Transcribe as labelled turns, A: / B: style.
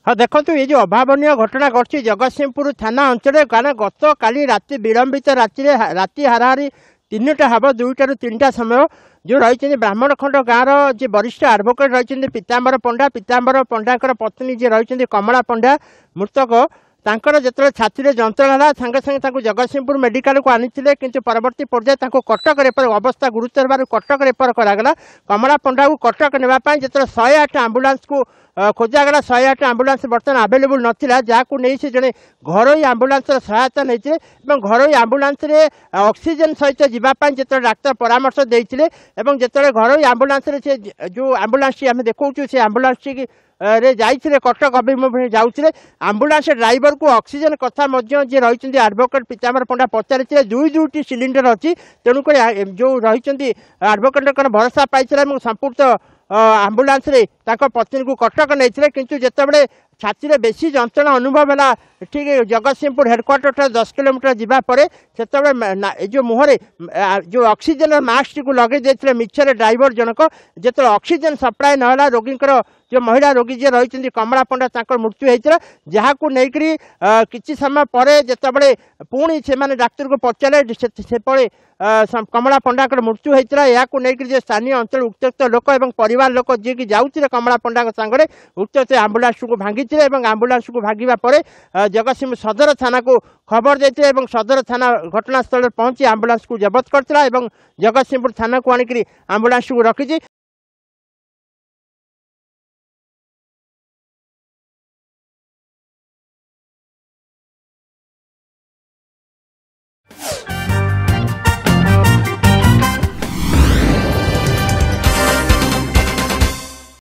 A: हाँ देखो ये जो अभावन घटना घटी जगतसिंहपुर थाना अंचल कारण गत काली राति विलंबित राति हाराहारी 3टा हब 2टा ରୁ 3टा समय जो रही ब्राह्मणखंड गाँव जी वरिष्ठ आडभोकेट रही पीताम्बर पंडा पत्नी जी रही कमला पंडा मृतक तांकर जिते छाती जंत्रणा सागे सागे जगतसिंहपुर मेडिकल को आनी किंतु परवर्ती पर्याय कटक रेफर अवस्था गुरुतर होगा कटक रेफर करागला कमला पंडा को कटक नापी जो 108 आंबुलांस को खोजागला 108 आंबुलांस बर्तमान आवेलेबल नाला जहाँ नहीं से जड़े घरोई आंबुलांस सहायता नहीं घरोई आंबुलांस ऑक्सीजन सहित जावाई जो डाक्तर परामर्श देते जो घरोई आंबुलांस से जो आंबुलांस आम देखा से आंबुलांस रे जाइए कटक अभिमुखे जाऊे आंबुलांस ड्राइवर को ऑक्सीजन कथा जी रही आडभोकेट पीताम्बर पंडा पचारि दुईटी सिलिंडर अच्छी तेणुक जो रही आडभोकेट भरोसा पाई संपूर्ण आंबुलांस रे पत्नी को कटक नहीं किंतु जितेबाला छाती में बेसी जंत्रणा अनुभव है ठीक जगतसिंहपुर हेडक्वार्टर 10 किलोमीटर जावापर से जो मुहरे जो ऑक्सीजन मास्क को लगे देते मिछरे ड्राइवर जनक जो ऑक्सीजन सप्लाय नाला रोगी जो महिला रोगी जी रही कमला पंडा मृत्यु होता जहाँ को लेकर किसी समय पर जितेबाला पुणी से डाक्तर को पचारे से कमला पंडा मृत्यु होता है लेकर स्थानीय अंचल उत्त्यक्त लोक और परिवार लोक जी की जाऊे कमला पंडा सांगे उत्त्यक्त आंबुलांस को भांगी आंबुलांस को भांगा पर जगतसिंह सदर थाना को खबर देते सदर थाना घटनास्थल पहुंची आंबुलांस को जबत करता जगतसिंहपुर थाना को आनिक आंबुलांस को रखी।